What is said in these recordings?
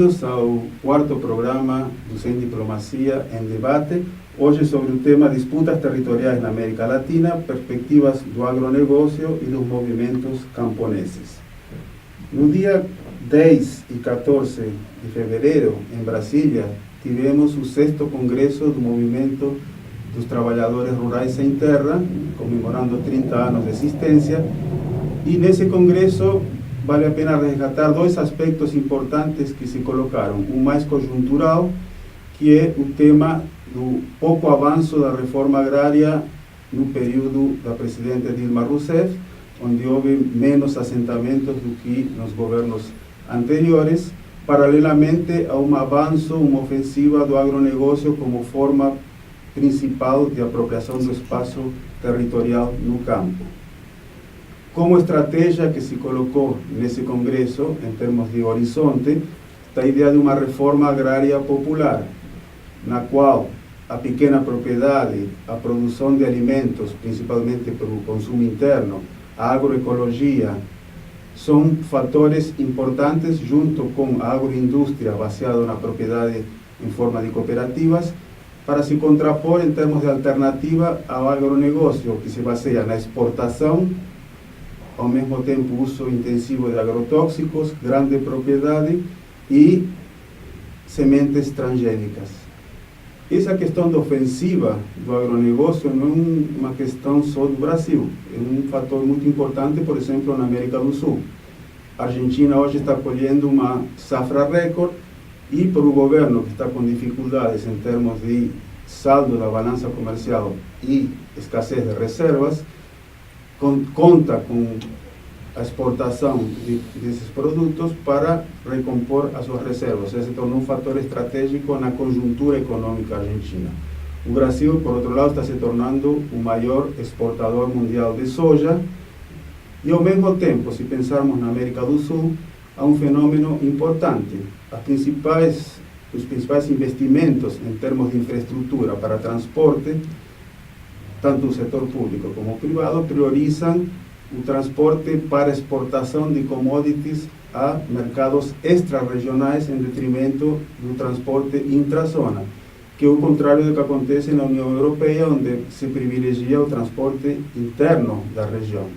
Bem-vindos ao quarto programa do Sem Diplomacia em Debate, hoje sobre o tema Disputas Territoriais na América Latina, Perspectivas do Agronegócio e dos Movimentos Camponeses. No dia 10 e 14 de fevereiro, em Brasília, tivemos o 6º Congresso do Movimento dos Trabalhadores Rurais Sem Terra, comemorando 30 anos de existência, e nesse congresso vale a pena resgatar dois aspectos importantes que se colocaram. Um mais conjuntural, que é o tema do pouco avanço da reforma agrária no período da presidente Dilma Rousseff, onde houve menos assentamentos do que nos governos anteriores, paralelamente a um avanço, uma ofensiva do agronegócio como forma principal de apropriação do espaço territorial no campo. Como estratégia que se colocou nesse congresso, em termos de horizonte, está a ideia de uma reforma agrária popular, na qual a pequena propriedade, a produção de alimentos, principalmente para o consumo interno, a agroecologia, são fatores importantes junto com a agroindústria baseada na propriedade em forma de cooperativas, para se contrapor em termos de alternativa ao agronegócio, que se baseia na exportação, ao mesmo tempo uso intensivo de agrotóxicos, grande propriedade e sementes transgênicas. Essa questão da ofensiva do agronegócio não é uma questão só do Brasil, é um fator muito importante, por exemplo, na América do Sul. A Argentina hoje está colhendo uma safra recorde e para o governo que está com dificuldades em termos de saldo da balança comercial e escassez de reservas, conta com a exportação desses produtos para recompor as suas reservas. Esse se tornou um fator estratégico na conjuntura econômica argentina. O Brasil, por outro lado, está se tornando o maior exportador mundial de soja e, ao mesmo tempo, se pensarmos na América do Sul, há um fenômeno importante. Os principais investimentos em termos de infraestrutura para transporte, tanto o setor público como o privado, priorizam o transporte para exportação de commodities a mercados extra-regionais em detrimento do transporte intrazona, que é o contrário do que acontece na União Europeia, onde se privilegia o transporte interno da região.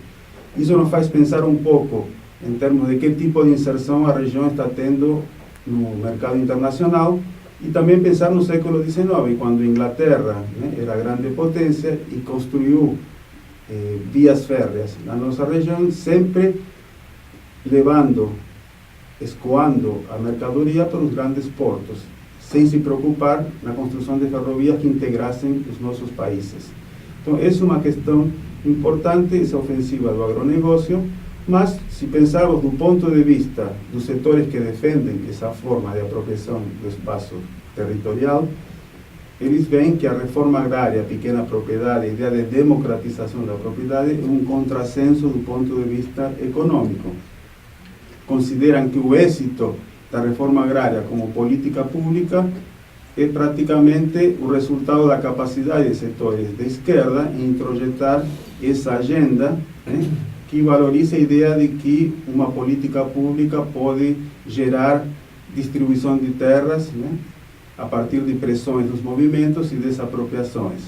Isso nos faz pensar um pouco em termos de que tipo de inserção a região está tendo no mercado internacional, e também pensar no século XIX, quando a Inglaterra era a grande potência e construiu vias férreas na nossa região, sempre escoando a mercadoria para os grandes portos, sem se preocupar na construção de ferrovias que integrassem os nossos países. Então, essa é uma questão importante, essa ofensiva do agronegócio, mas se pensarmos do ponto de vista dos setores que defendem essa forma de apropriação do espaço territorial, eles veem que a reforma agrária, a pequena propriedade, a ideia de democratização da propriedade é um contrassenso do ponto de vista econômico. Consideram que o êxito da reforma agrária como política pública é praticamente o resultado da capacidade de setores de esquerda em introjetar essa agenda, que valoriza a ideia de que uma política pública pode gerar distribuição de terras, a partir de pressões dos movimentos e desapropriações.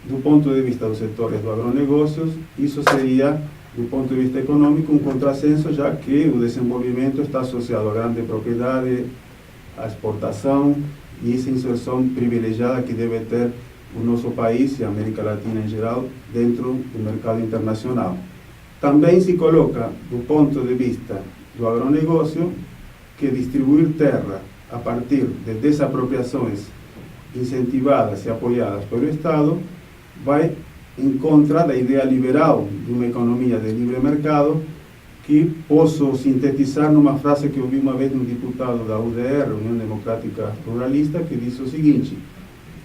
Do ponto de vista dos setores do agronegócio, isso seria, do ponto de vista econômico, um contrassenso, já que o desenvolvimento está associado à grande propriedade, à exportação e essa inserção privilegiada que deve ter o nosso país e a América Latina em geral dentro do mercado internacional. Também se coloca, do ponto de vista do agronegócio, que distribuir terra a partir de desapropriações incentivadas e apoiadas pelo Estado vai em contra da ideia liberal de uma economia de livre mercado, que posso sintetizar numa frase que ouvi uma vez de um deputado da UDR, União Democrática Ruralista, que disse o seguinte: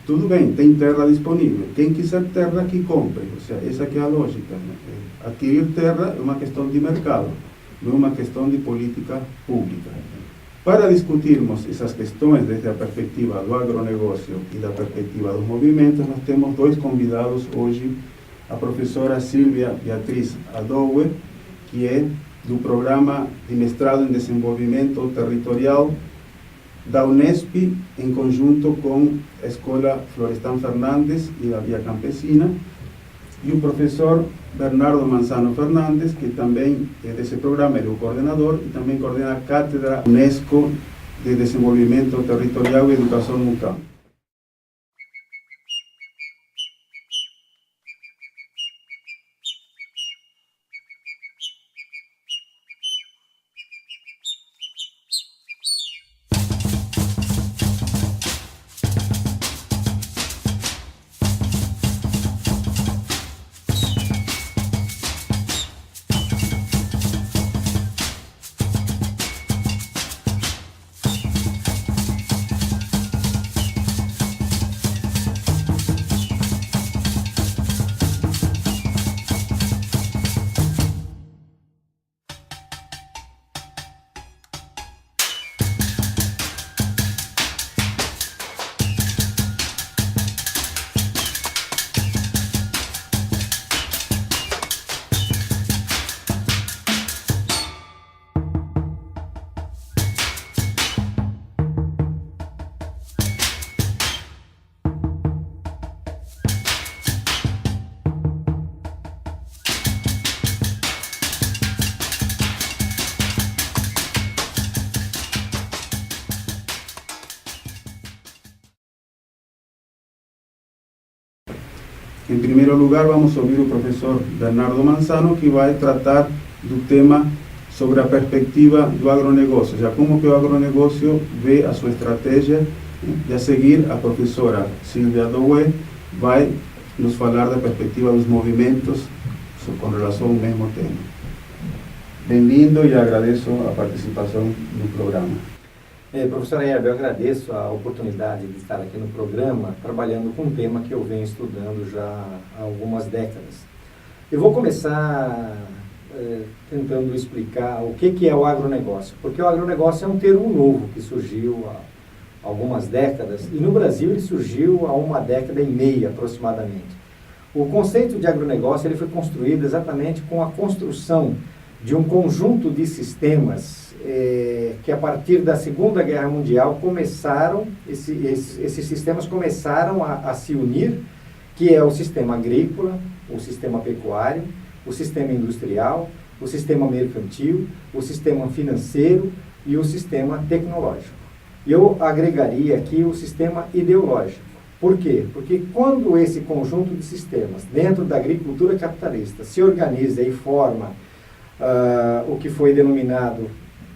tudo bem, tem terra disponível, quem quiser terra que compre. Ou seja, essa que é a lógica. Adquirir terra é uma questão de mercado, não é uma questão de política pública. Para discutirmos essas questões desde a perspectiva do agronegócio e da perspectiva dos movimentos, nós temos dois convidados hoje: a professora Silvia Beatriz Adoue, que é do Programa de Mestrado em Desenvolvimento Territorial da Unesp, em conjunto com a Escola Florestan Fernandes e a Via Campesina, e o professor Bernardo Manzano Fernandes, que também é desse programa, ele é o coordenador e também coordena a Cátedra Unesco de Desenvolvimento Territorial e Educação no Campo. Em primeiro lugar, vamos ouvir o professor Bernardo Manzano, que vai tratar do tema sobre a perspectiva do agronegócio, já como que o agronegócio vê a sua estratégia, e a seguir a professora Silvia Doué vai nos falar da perspectiva dos movimentos com relação ao mesmo tema. Bem-vindo e agradeço a participação no programa. Professor Heber, eu agradeço a oportunidade de estar aqui no programa, trabalhando com um tema que eu venho estudando já há algumas décadas. Eu vou começar tentando explicar o que é o agronegócio, porque o agronegócio é um termo novo que surgiu há algumas décadas, e no Brasil ele surgiu há uma década e meia aproximadamente. O conceito de agronegócio ele foi construído exatamente com a construção de um conjunto de sistemas que a partir da Segunda Guerra Mundial começaram, esses sistemas começaram a se unir, que é o sistema agrícola, o sistema pecuário, o sistema industrial, o sistema mercantil, o sistema financeiro e o sistema tecnológico. Eu agregaria aqui o sistema ideológico. Por quê? Porque quando esse conjunto de sistemas dentro da agricultura capitalista se organiza e forma o que foi denominado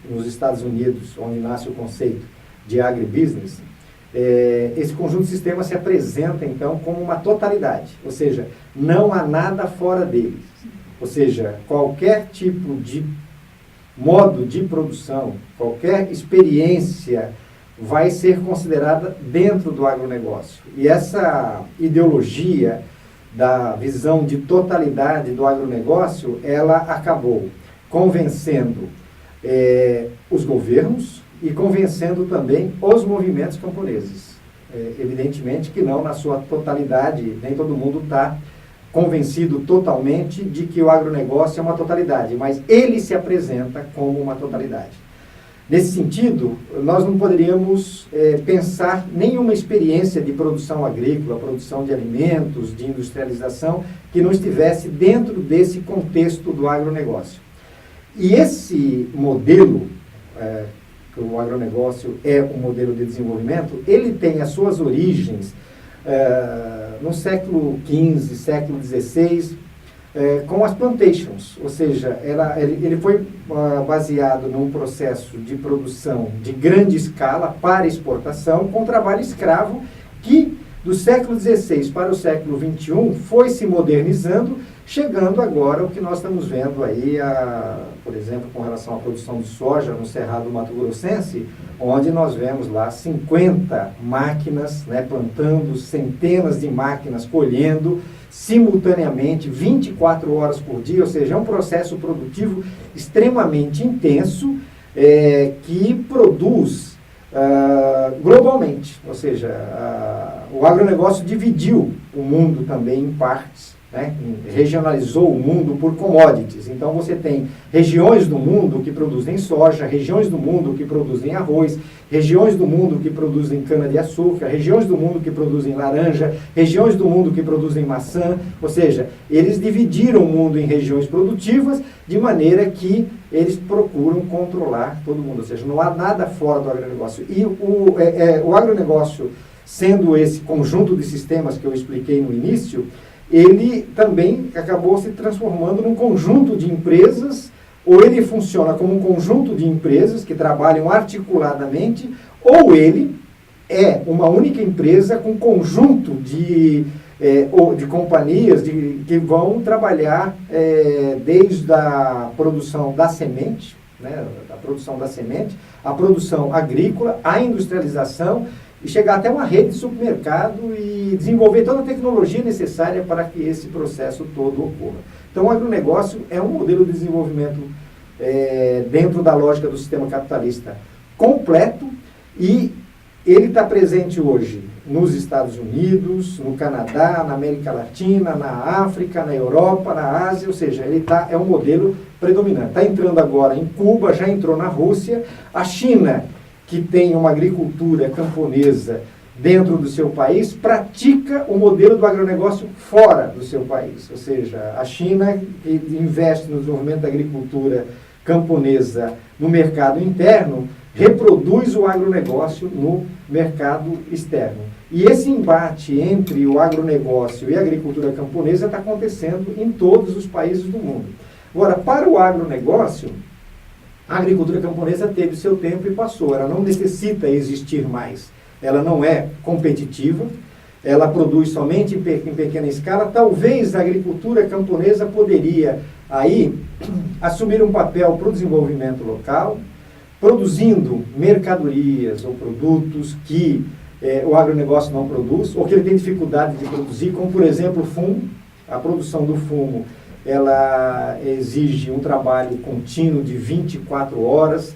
nos Estados Unidos, onde nasce o conceito de agribusiness, esse conjunto de sistemas se apresenta, então, como uma totalidade, ou seja, não há nada fora dele. Ou seja, qualquer tipo de modo de produção, qualquer experiência vai ser considerada dentro do agronegócio. E essa ideologia da visão de totalidade do agronegócio, ela acabou convencendo os governos e convencendo também os movimentos camponeses. Evidentemente que não na sua totalidade, nem todo mundo está convencido totalmente de que o agronegócio é uma totalidade, mas ele se apresenta como uma totalidade. Nesse sentido, nós não poderíamos pensar nenhuma experiência de produção agrícola, produção de alimentos, de industrialização, que não estivesse dentro desse contexto do agronegócio. E esse modelo, que o agronegócio é um modelo de desenvolvimento, ele tem as suas origens no século XV, século XVI, com as plantations, ou seja, ele foi baseado num processo de produção de grande escala para exportação, com trabalho escravo, que do século XVI para o século XXI foi se modernizando, chegando agora o que nós estamos vendo aí, por exemplo, com relação à produção de soja no Cerrado Mato Grossense, onde nós vemos lá 50 máquinas, plantando, centenas de máquinas colhendo, simultaneamente, 24 horas por dia, ou seja, é um processo produtivo extremamente intenso, que produz globalmente, ou seja, o agronegócio dividiu o mundo também em partes, regionalizou o mundo por commodities. Então você tem regiões do mundo que produzem soja, regiões do mundo que produzem arroz, regiões do mundo que produzem cana-de-açúcar, regiões do mundo que produzem laranja, regiões do mundo que produzem maçã, ou seja, eles dividiram o mundo em regiões produtivas de maneira que eles procuram controlar todo mundo, ou seja, não há nada fora do agronegócio. E o agronegócio, sendo esse conjunto de sistemas que eu expliquei no início, ele também acabou se transformando num conjunto de empresas, ou ele funciona como um conjunto de empresas que trabalham articuladamente, ou ele é uma única empresa com conjunto de companhias que vão trabalhar desde a produção da semente, né, a produção da semente, a produção agrícola, a industrialização, e chegar até uma rede de supermercado e desenvolver toda a tecnologia necessária para que esse processo todo ocorra. Então, o agronegócio é um modelo de desenvolvimento dentro da lógica do sistema capitalista completo, e ele está presente hoje nos Estados Unidos, no Canadá, na América Latina, na África, na Europa, na Ásia, ou seja, ele é um modelo predominante. Está entrando agora em Cuba, já entrou na Rússia, a China, que tem uma agricultura camponesa dentro do seu país, pratica o modelo do agronegócio fora do seu país. Ou seja, a China, que investe no desenvolvimento da agricultura camponesa no mercado interno, reproduz o agronegócio no mercado externo. E esse embate entre o agronegócio e a agricultura camponesa está acontecendo em todos os países do mundo. Agora, para o agronegócio, a agricultura camponesa teve seu tempo e passou. Ela não necessita existir mais. Ela não é competitiva. Ela produz somente em pequena escala. Talvez a agricultura camponesa poderia aí assumir um papel para o desenvolvimento local, produzindo mercadorias ou produtos que o agronegócio não produz, ou que ele tem dificuldade de produzir, como, por exemplo, o fumo. A produção do fumo, ela exige um trabalho contínuo de 24 horas,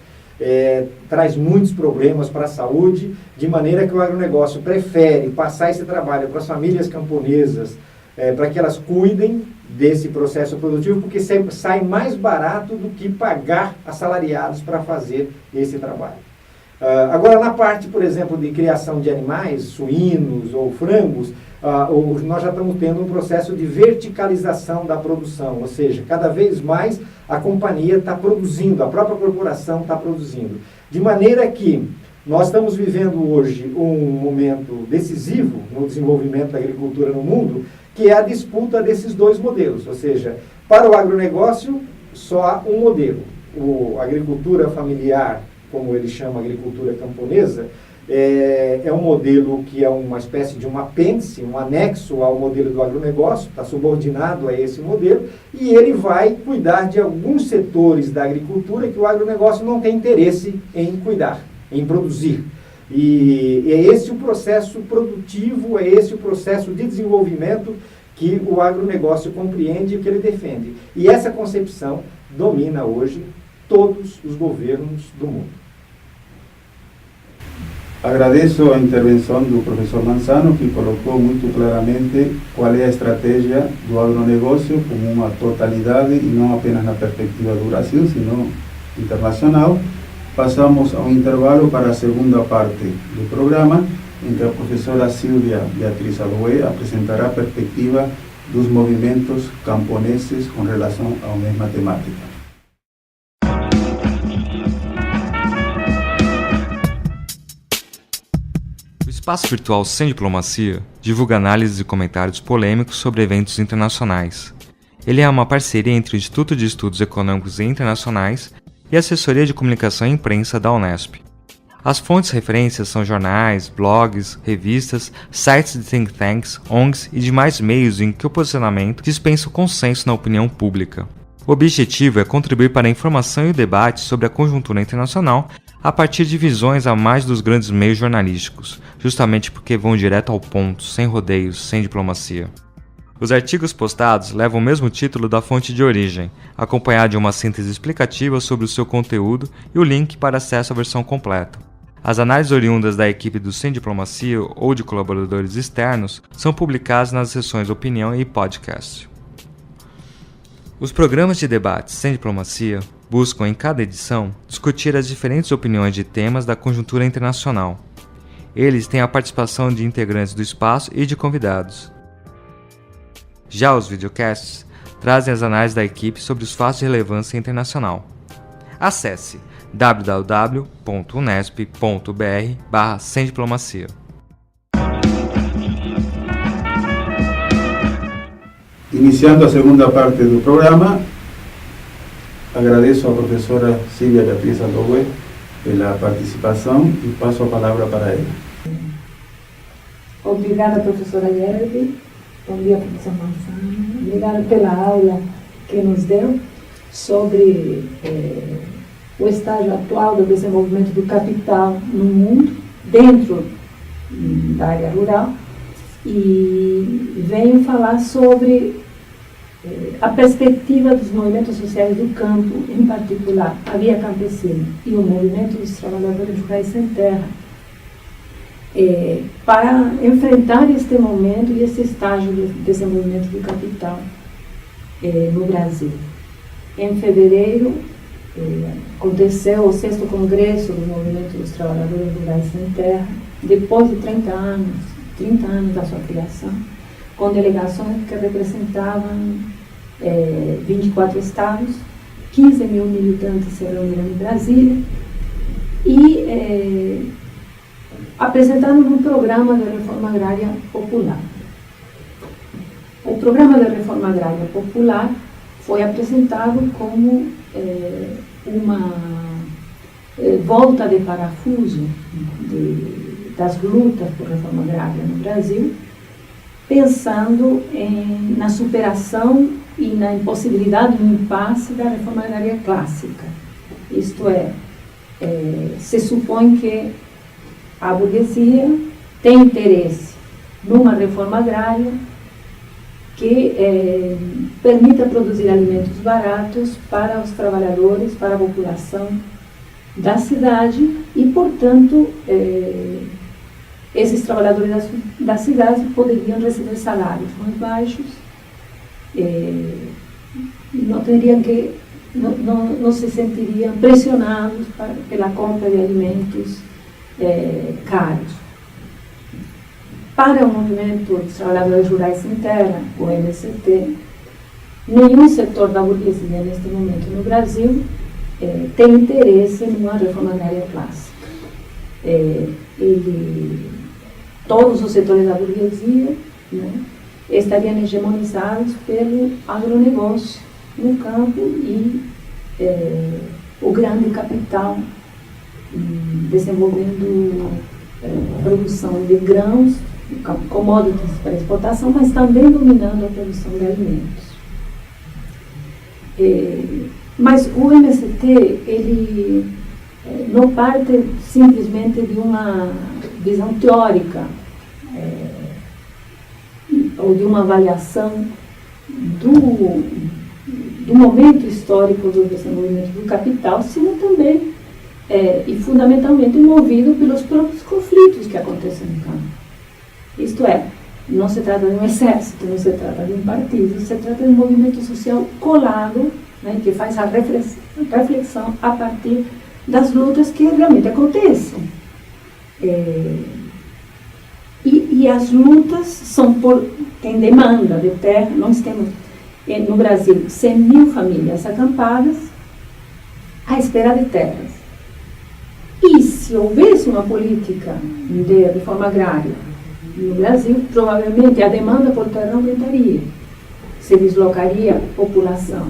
traz muitos problemas para a saúde, de maneira que o agronegócio prefere passar esse trabalho para as famílias camponesas, para que elas cuidem desse processo produtivo, porque sai mais barato do que pagar assalariados para fazer esse trabalho. Agora, na parte, por exemplo, de criação de animais, suínos ou frangos, nós já estamos tendo um processo de verticalização da produção, ou seja, cada vez mais a companhia está produzindo, a própria corporação está produzindo. De maneira que nós estamos vivendo hoje um momento decisivo no desenvolvimento da agricultura no mundo, que é a disputa desses dois modelos, ou seja, para o agronegócio só há um modelo, a agricultura familiar, como ele chama agricultura camponesa, é um modelo que é uma espécie de um apêndice, um anexo ao modelo do agronegócio, está subordinado a esse modelo, e ele vai cuidar de alguns setores da agricultura que o agronegócio não tem interesse em cuidar, em produzir. E é esse o processo produtivo, é esse o processo de desenvolvimento que o agronegócio compreende e que ele defende. E essa concepção domina hoje todos os governos do mundo. Agradeço a intervenção do professor Manzano, que colocou muito claramente qual é a estratégia do agronegócio como uma totalidade e não apenas na perspectiva do Brasil, sino internacional. Passamos a um intervalo para a segunda parte do programa, em que a professora Silvia Beatriz Aloé apresentará a perspectiva dos movimentos camponeses com relação à mesma temática. O espaço virtual Sem Diplomacia divulga análises e comentários polêmicos sobre eventos internacionais. Ele é uma parceria entre o Instituto de Estudos Econômicos e Internacionais e a Assessoria de Comunicação e Imprensa da Unesp. As fontes de referência são jornais, blogs, revistas, sites de think tanks, ONGs e demais meios em que o posicionamento dispensa o consenso na opinião pública. O objetivo é contribuir para a informação e o debate sobre a conjuntura internacional a partir de visões a mais dos grandes meios jornalísticos, justamente porque vão direto ao ponto, sem rodeios, sem diplomacia. Os artigos postados levam o mesmo título da fonte de origem, acompanhado de uma síntese explicativa sobre o seu conteúdo e o link para acesso à versão completa. As análises oriundas da equipe do Sem Diplomacia ou de colaboradores externos são publicadas nas seções Opinião e Podcast. Os programas de debate Sem Diplomacia buscam, em cada edição, discutir as diferentes opiniões de temas da conjuntura internacional. Eles têm a participação de integrantes do espaço e de convidados. Já os videocasts trazem as análises da equipe sobre os fatos de relevância internacional. Acesse www.unesp.br/semdiplomacia. Iniciando a segunda parte do programa, agradeço à professora Silvia Beatriz Aldogue pela participação e passo a palavra para ela. Obrigada, professora Yerbi. Bom dia, professor Manzano. Obrigada pela aula que nos deu sobre o estágio atual do desenvolvimento do capital no mundo, dentro da área rural, e venho falar sobre a perspectiva dos movimentos sociais do campo, em particular a Via Campesina e o movimento dos trabalhadores rurais sem terra, para enfrentar este momento e esse estágio de desenvolvimento do capital no Brasil. Em fevereiro, aconteceu o 6º Congresso do Movimento dos Trabalhadores Rurais Sem Terra, depois de 30 anos da sua criação, com delegações que representavam 24 estados, 15 mil militantes se reuniram em Brasília e apresentaram um programa de reforma agrária popular. O programa de reforma agrária popular foi apresentado como uma volta de parafuso das lutas por reforma agrária no Brasil, pensando na superação e na impossibilidade do impasse da reforma agrária clássica. Isto é, se supõe que a burguesia tem interesse numa reforma agrária que permita produzir alimentos baratos para os trabalhadores, para a população da cidade e, portanto, esses trabalhadores da cidade poderiam receber salários mais baixos, não se sentiriam pressionados pela compra de alimentos caros. Para o movimento dos trabalhadores rurais sem terra, o MST, nenhum setor da burguesia neste momento no Brasil tem interesse numa reforma agrária clássica. Todos os setores da burguesia, né, estariam hegemonizados pelo agronegócio no campo e o grande capital desenvolvendo produção de grãos, commodities para exportação, mas também dominando a produção de alimentos. Mas o MST, ele não parte simplesmente de uma visão teórica ou de uma avaliação do momento histórico do desenvolvimento do capital, sino também e fundamentalmente movido pelos próprios conflitos que acontecem no campo. Isto é, não se trata de um exército, não se trata de um partido, se trata de um movimento social colado, né, que faz a reflexão a partir das lutas que realmente acontecem. E as lutas são tem demanda de terra. Nós temos no Brasil 100 mil famílias acampadas à espera de terras. E se houvesse uma política de reforma agrária no Brasil, provavelmente a demanda por terra aumentaria. Se deslocaria a população,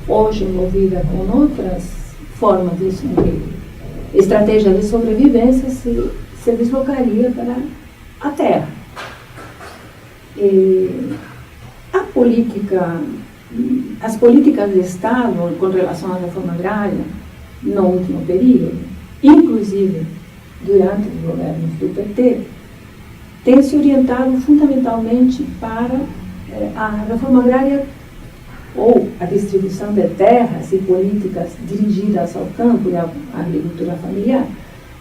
hoje envolvida com outras formas de estratégia de sobrevivência, se deslocaria para a terra. As políticas de Estado com relação à reforma agrária no último período, inclusive durante os governos do PT, têm se orientado fundamentalmente para a reforma agrária ou a distribuição de terras e políticas dirigidas ao campo e à agricultura familiar,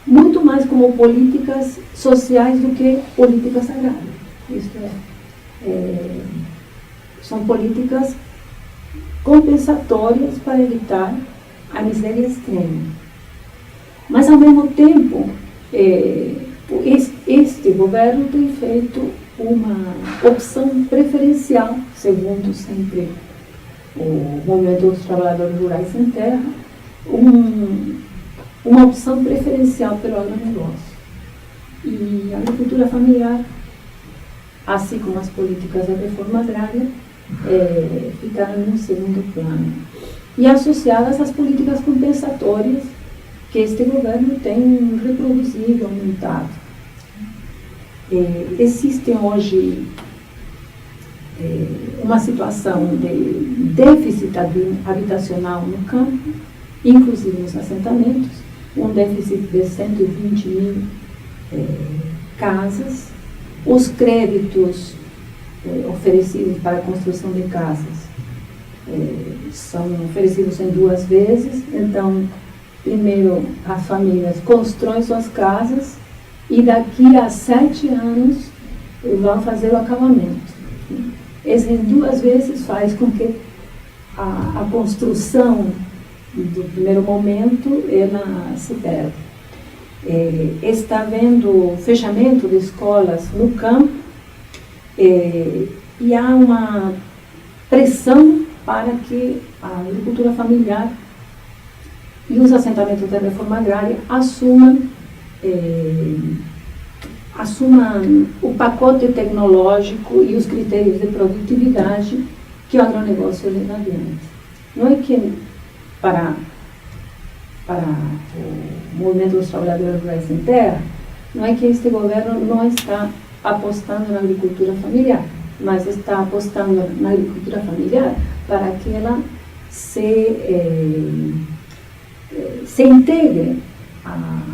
muito mais como políticas sociais do que políticas agrárias. Isto são políticas compensatórias para evitar a miséria extrema. Mas, ao mesmo tempo, este governo tem feito uma opção preferencial, segundo sempre o Movimento dos Trabalhadores Rurais Sem Terra, uma opção preferencial pelo agronegócio. E a agricultura familiar, assim como as políticas da reforma agrária, ficaram no segundo plano. E associadas às políticas compensatórias que este governo tem reproduzido, aumentado. Existe hoje uma situação de déficit habitacional no campo, inclusive nos assentamentos, um déficit de 120 mil casas. Os créditos oferecidos para a construção de casas são oferecidos em 2 vezes. Então, primeiro as famílias constroem suas casas e daqui a 7 anos vão fazer o acabamento. Esse em 2 vezes faz com que a construção do primeiro momento ela se perde. Está havendo fechamento de escolas no campo e há uma pressão para que a agricultura familiar e os assentamentos da reforma agrária assumam o pacote tecnológico e os critérios de produtividade que o agronegócio leva adiante. Não é que para o Movimento dos Trabalhadores Rurais Sem Terra, não é que este governo não está apostando na agricultura familiar, mas está apostando na agricultura familiar para que ela se integre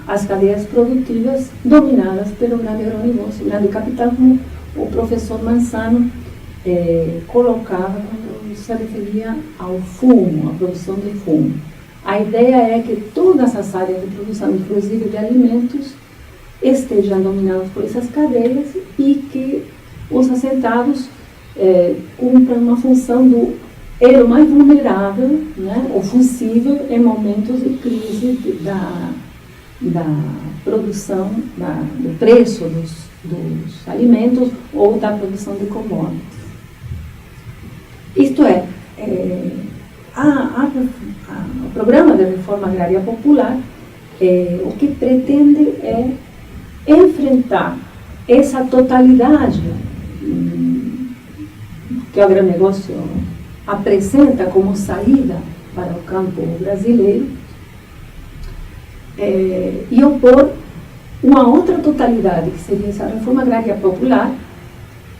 às cadeias produtivas dominadas pelo grande agronegócio, o grande capital, como o professor Manzano colocava quando se referia ao fumo, à produção de fumo. A ideia é que todas as áreas de produção, inclusive de alimentos, estejam dominadas por essas cadeias e que os assentados cumpram uma função do elo mais vulnerável, né, ofusível em momentos de crise da produção, do preço dos alimentos ou da produção de commodities. Isto é, o programa de reforma agrária popular, o que pretende é enfrentar essa totalidade que o agronegócio apresenta como saída para o campo brasileiro e opor uma outra totalidade, que seria essa reforma agrária popular,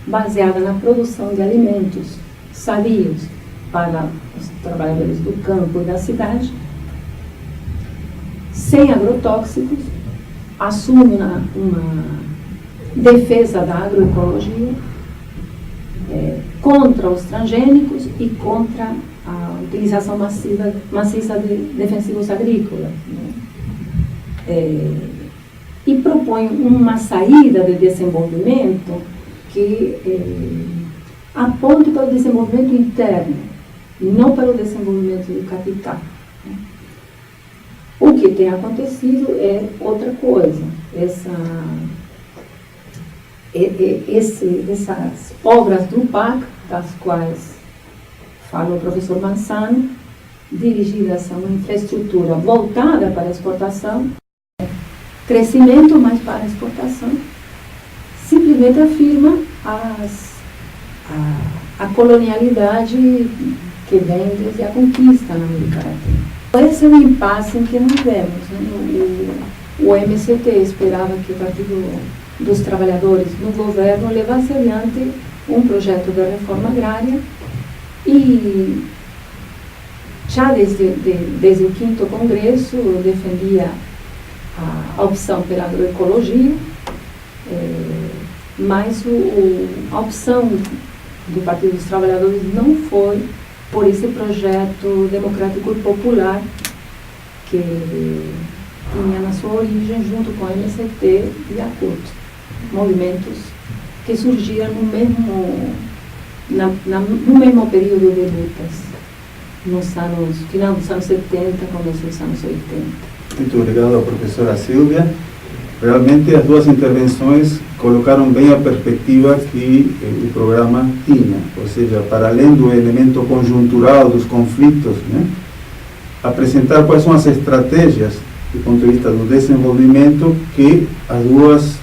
baseada na produção de alimentos sadios para os trabalhadores do campo e da cidade, sem agrotóxicos, assume uma defesa da agroecologia, contra os transgênicos e contra a utilização maciça de defensivos agrícolas, né? E propõe uma saída de desenvolvimento que aponte para o desenvolvimento interno, e não para o desenvolvimento do capital. O que tem acontecido é outra coisa. Essas obras do PAC, das quais fala o professor Manzano, dirigidas a uma infraestrutura voltada para a exportação, crescimento, mas para a exportação, simplesmente afirma a colonialidade que vem desde a conquista na América Latina. Esse é o impasse em que nós vemos, né? O MCT esperava que o Partido dos Trabalhadores no governo levasse adiante um projeto de reforma agrária e já desde o 5º Congresso defendia a opção pela agroecologia, mas a opção do Partido dos Trabalhadores não foi por esse projeto democrático e popular que tinha na sua origem junto com a MCT e a CUT, movimentos que surgiram no mesmo período de lutas. final dos anos 70, começo dos anos 80. Muito obrigado, professora Silvia. Realmente as duas intervenções colocaram bem a perspectiva que o programa tinha, ou seja, para além do elemento conjuntural dos conflitos, né, apresentar quais são as estratégias do ponto de vista do desenvolvimento que as duas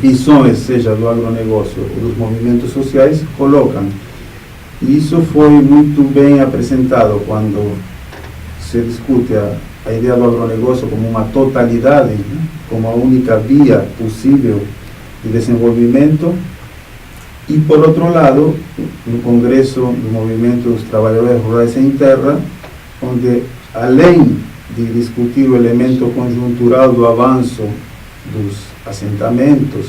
visões, seja do agronegócio ou dos movimentos sociais, colocam. E isso foi muito bem apresentado quando se discute a ideia do agronegócio como uma totalidade, né, como a única via possível de desenvolvimento. E, por outro lado, no Congresso do Movimento dos Trabalhadores Rurais Sem Terra, onde, além de discutir o elemento conjuntural do avanço dos assentamentos,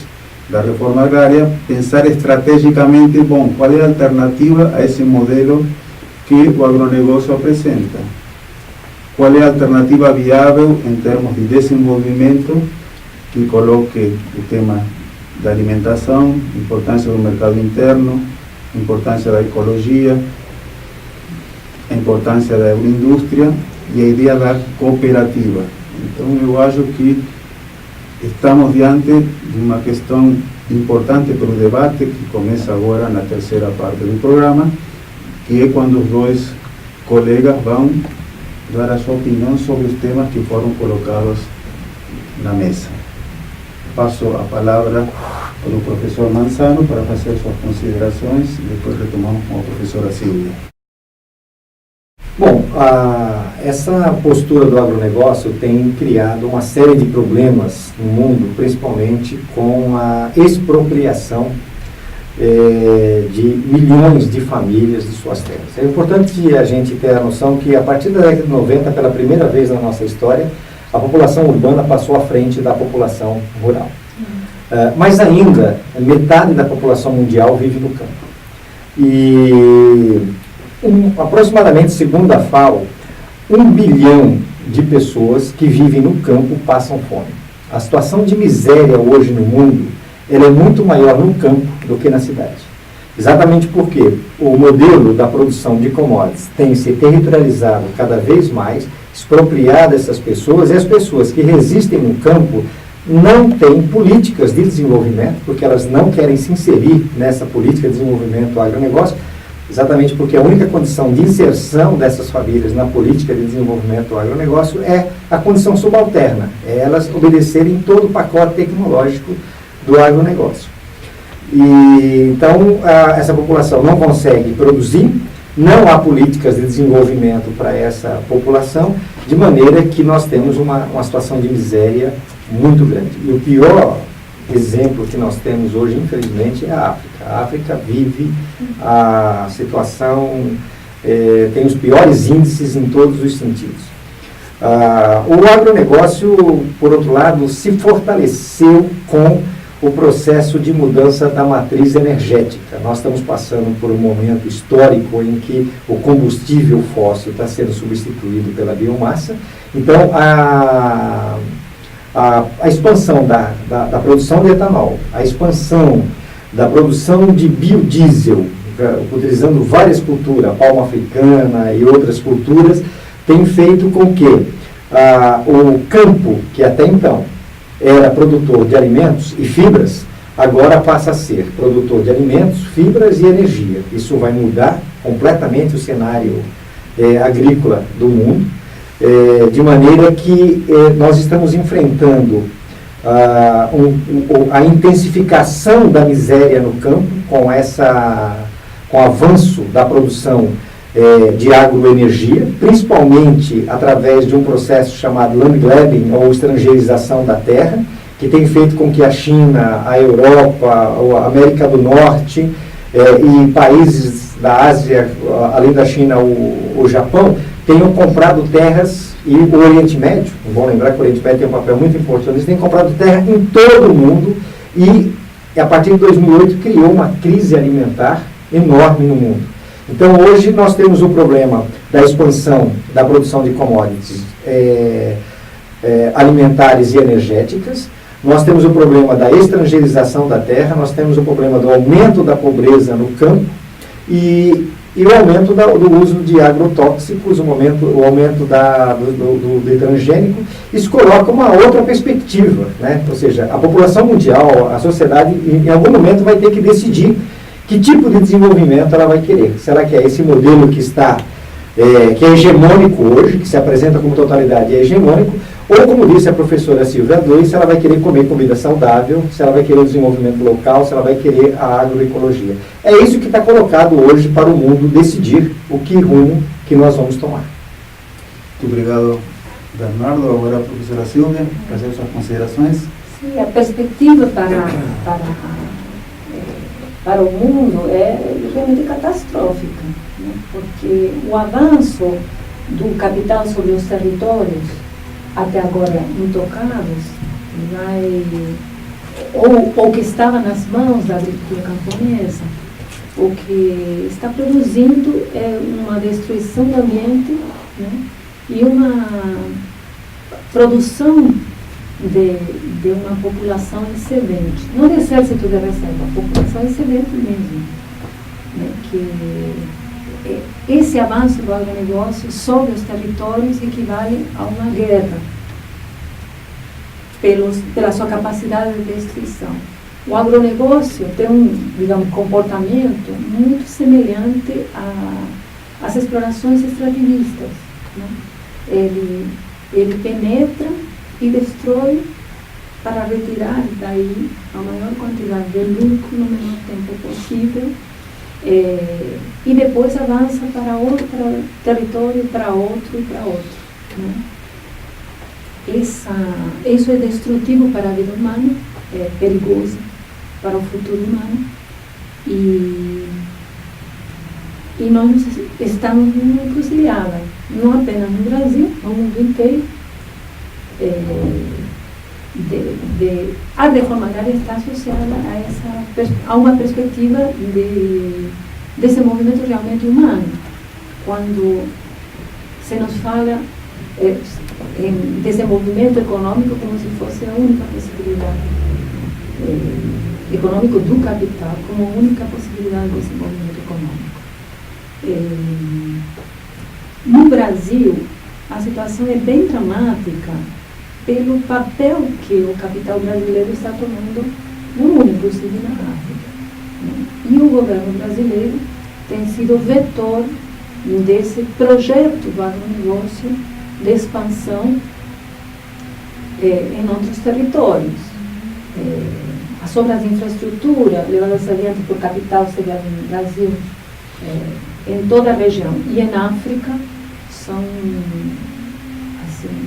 da reforma agrária, pensar estrategicamente, bom, qual é a alternativa a esse modelo que o agronegócio apresenta? Qual é a alternativa viável em termos de desenvolvimento que coloque o tema da alimentação, importância do mercado interno, importância da ecologia, a importância da agroindústria e a ideia da cooperativa. Então, eu acho que estamos diante de uma questão importante para o debate que começa agora na terceira parte do programa, que é quando os dois colegas vão dar a sua opinião sobre os temas que foram colocados na mesa. Passo a palavra para o professor Manzano para fazer suas considerações e depois retomamos com a professora Silvia. Bom, essa postura do agronegócio tem criado uma série de problemas no mundo, principalmente com a expropriação de milhões de famílias de suas terras. É importante a gente ter a noção que, a partir da década de 90, pela primeira vez na nossa história, a população urbana passou à frente da população rural. Mas ainda, metade da população mundial vive no campo. E aproximadamente, segundo a FAO, 1 bilhão de pessoas que vivem no campo passam fome. A situação de miséria hoje no mundo, ela é muito maior no campo do que na cidade. Exatamente porque o modelo da produção de commodities tem se territorializado cada vez mais, expropriado essas pessoas, e as pessoas que resistem no campo não têm políticas de desenvolvimento, porque elas não querem se inserir nessa política de desenvolvimento do agronegócio, exatamente porque a única condição de inserção dessas famílias na política de desenvolvimento do agronegócio é a condição subalterna, é elas obedecerem todo o pacote tecnológico do agronegócio. E, então, essa população não consegue produzir, não há políticas de desenvolvimento para essa população, de maneira que nós temos uma situação de miséria muito grande. E o pior exemplo que nós temos hoje, infelizmente, é a África. A África vive a situação, tem os piores índices em todos os sentidos. O agronegócio, por outro lado, se fortaleceu com o processo de mudança da matriz energética. Nós estamos passando por um momento histórico em que o combustível fóssil está sendo substituído pela biomassa. Então, a expansão da produção de etanol, a expansão da produção de biodiesel, utilizando várias culturas, palma africana e outras culturas, tem feito com que o campo, que até então era produtor de alimentos e fibras, agora passa a ser produtor de alimentos, fibras e energia. Isso vai mudar completamente o cenário agrícola do mundo, de maneira que nós estamos enfrentando a intensificação da miséria no campo com o avanço da produção de agroenergia, principalmente através de um processo chamado land grabbing, ou estrangeirização da terra, que tem feito com que a China, a Europa, a América do Norte e países da Ásia, além da China, o Japão, tenham comprado terras, e o Oriente Médio, é bom lembrar que o Oriente Médio tem um papel muito importante, eles têm comprado terra em todo o mundo, e a partir de 2008 criou uma crise alimentar enorme no mundo. Então, hoje nós temos o problema da expansão da produção de commodities alimentares e energéticas, nós temos o problema da estrangeirização da terra, nós temos o problema do aumento da pobreza no campo, e e o aumento do uso de agrotóxicos, o aumento do transgênico. Isso coloca uma outra perspectiva, né? Ou seja, a população mundial, a sociedade, em algum momento vai ter que decidir que tipo de desenvolvimento ela vai querer. Se ela quer esse modelo que é hegemônico hoje, que se apresenta como totalidade é hegemônico, ou, como disse a professora Silvia Doi, se ela vai querer comer comida saudável, se ela vai querer o desenvolvimento local, se ela vai querer a agroecologia. É isso que está colocado hoje para o mundo decidir o que rumo que nós vamos tomar. Muito obrigado, Bernardo. Agora a professora Silvia, fazer suas considerações. Sim, a perspectiva para o mundo é realmente catastrófica, né? Porque o avanço do capital sobre os territórios, até agora intocados, ou que estava nas mãos da agricultura camponesa, o que está produzindo é uma destruição do ambiente, né? E uma produção de uma população excedente, não de exército de reserva, a população excedente mesmo, né? Que esse avanço do agronegócio sobre os territórios equivale a uma guerra pela sua capacidade de destruição. O agronegócio tem um comportamento muito semelhante às explorações extrativistas, né? Ele penetra e destrói para retirar daí a maior quantidade de lucro no menor tempo possível, e depois avança para outro território, para outro e para outro, né? Isso é destrutivo para a vida humana, é perigoso para o futuro humano, e nós estamos numa encruzilhada, não apenas no Brasil, no mundo inteiro. A reforma agrária está associada a uma perspectiva de desenvolvimento realmente humano. Quando se nos fala em desenvolvimento econômico como se fosse a única possibilidade, econômico do capital como a única possibilidade de desenvolvimento econômico. No Brasil, a situação é bem dramática pelo papel que o capital brasileiro está tomando no mundo, inclusive na África, né? E o governo brasileiro tem sido vetor desse projeto do agronegócio de expansão em outros territórios. As obras de infraestrutura levadas adiante por capital, seja no Brasil, em toda a região e em África, são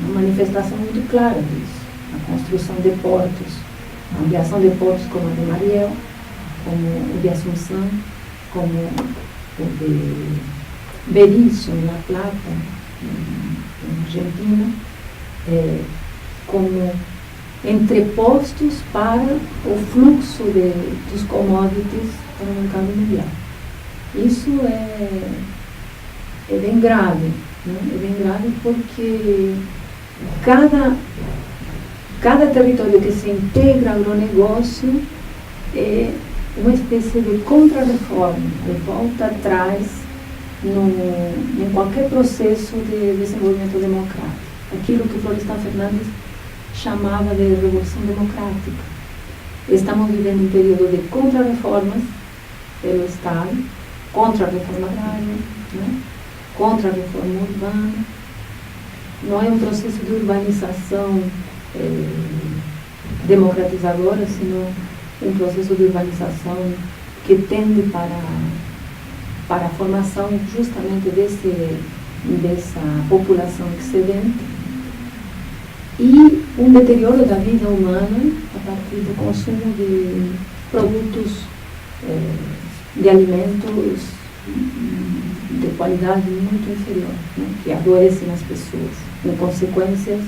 uma manifestação muito clara disso. A construção de portos, a ampliação de portos como a de Mariel, como o de Assunção, como o de Berisso, em La Plata, em Argentina, como entrepostos para o fluxo dos commodities para o mercado mundial. Isso é bem grave, né? É bem grave porque cada território que se integra ao agronegócio é uma espécie de contra-reforma, de volta atrás em qualquer processo de desenvolvimento democrático. Aquilo que Florestan Fernandes chamava de revolução democrática. Estamos vivendo um período de contra-reformas pelo Estado, contra a reforma agrária, né? Contra a reforma urbana. Não é um processo de urbanização democratizadora, sino um processo de urbanização que tende para a formação justamente dessa população excedente e um deterioro da vida humana a partir do consumo de produtos de alimentos de qualidade muito inferior, né, que adoecem as pessoas, com consequências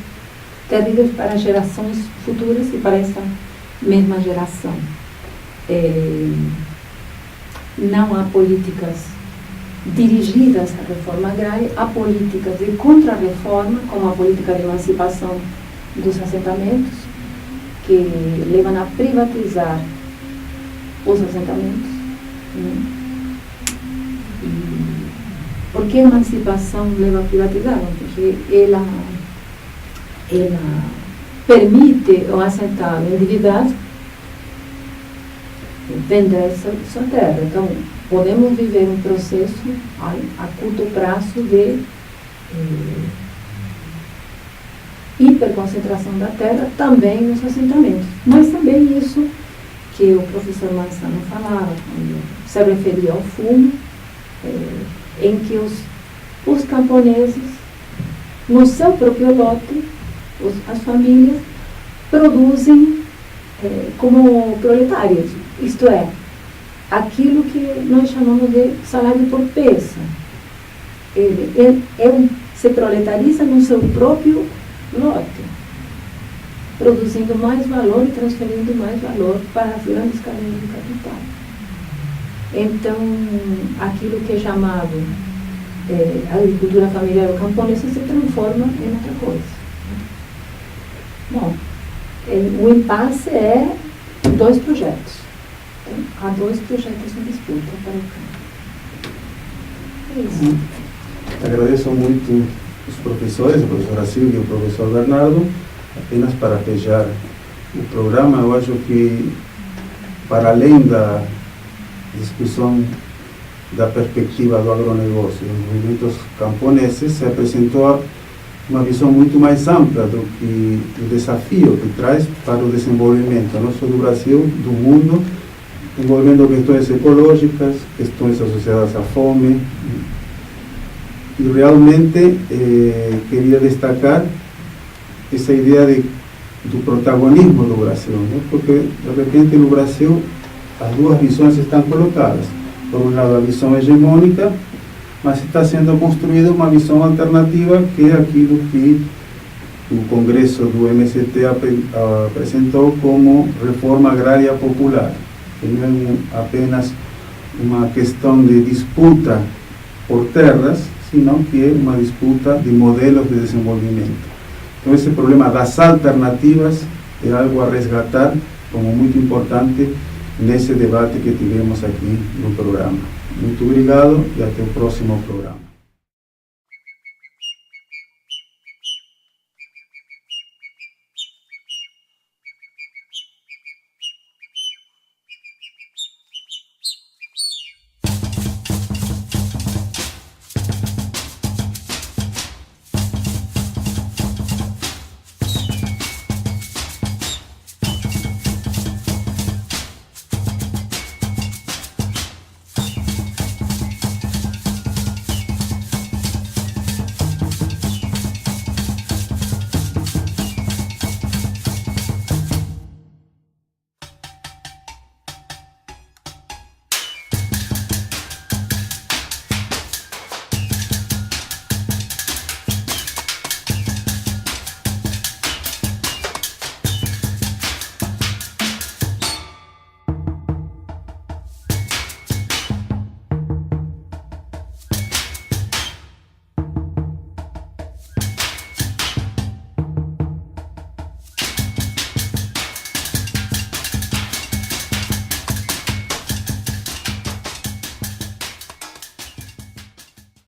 terríveis para gerações futuras e para essa mesma geração. Não há políticas dirigidas à reforma agrária, há políticas de contra-reforma, como a política de emancipação dos assentamentos, que levam a privatizar os assentamentos, né? Por que a emancipação leva à privatização? Porque ela permite ao assentado endividado vender sua terra. Então, podemos viver um processo a curto prazo de hiperconcentração da terra também nos assentamentos. Mas também isso que o professor Manzano falava, quando se referia ao fumo, em que os camponeses, no seu próprio lote, as famílias, produzem como proletários, isto é, aquilo que nós chamamos de salário por peça. Ele se proletariza no seu próprio lote, produzindo mais valor e transferindo mais valor para as grandes cadeias do capital. Então, aquilo que é chamado agricultura familiar ou camponesa se transforma em outra coisa. Bom, o impasse é 2 projetos. Então, há 2 projetos em disputa para o campo. É isso. Agradeço muito os professores, a professora Silvia e o professor Bernardo. Apenas para fechar o programa, eu acho que, para além da discussão da perspectiva do agronegócio e dos movimentos camponeses, se apresentou uma visão muito mais ampla do que o desafio que traz para o desenvolvimento, não só do Brasil, do mundo, envolvendo questões ecológicas, questões associadas à fome. E realmente queria destacar essa ideia do protagonismo do Brasil, né? Porque, de repente, no Brasil, as 2 visões estão colocadas. Por um lado, a visão hegemônica, mas está sendo construída uma visão alternativa, que é aquilo que o Congresso do MST apresentou como reforma agrária popular, que não é apenas uma questão de disputa por terras, sino que é uma disputa de modelos de desenvolvimento. Então, esse problema das alternativas é algo a resgatar como muito importante nesse debate que tivemos aqui no programa. Muito obrigado e até o próximo programa.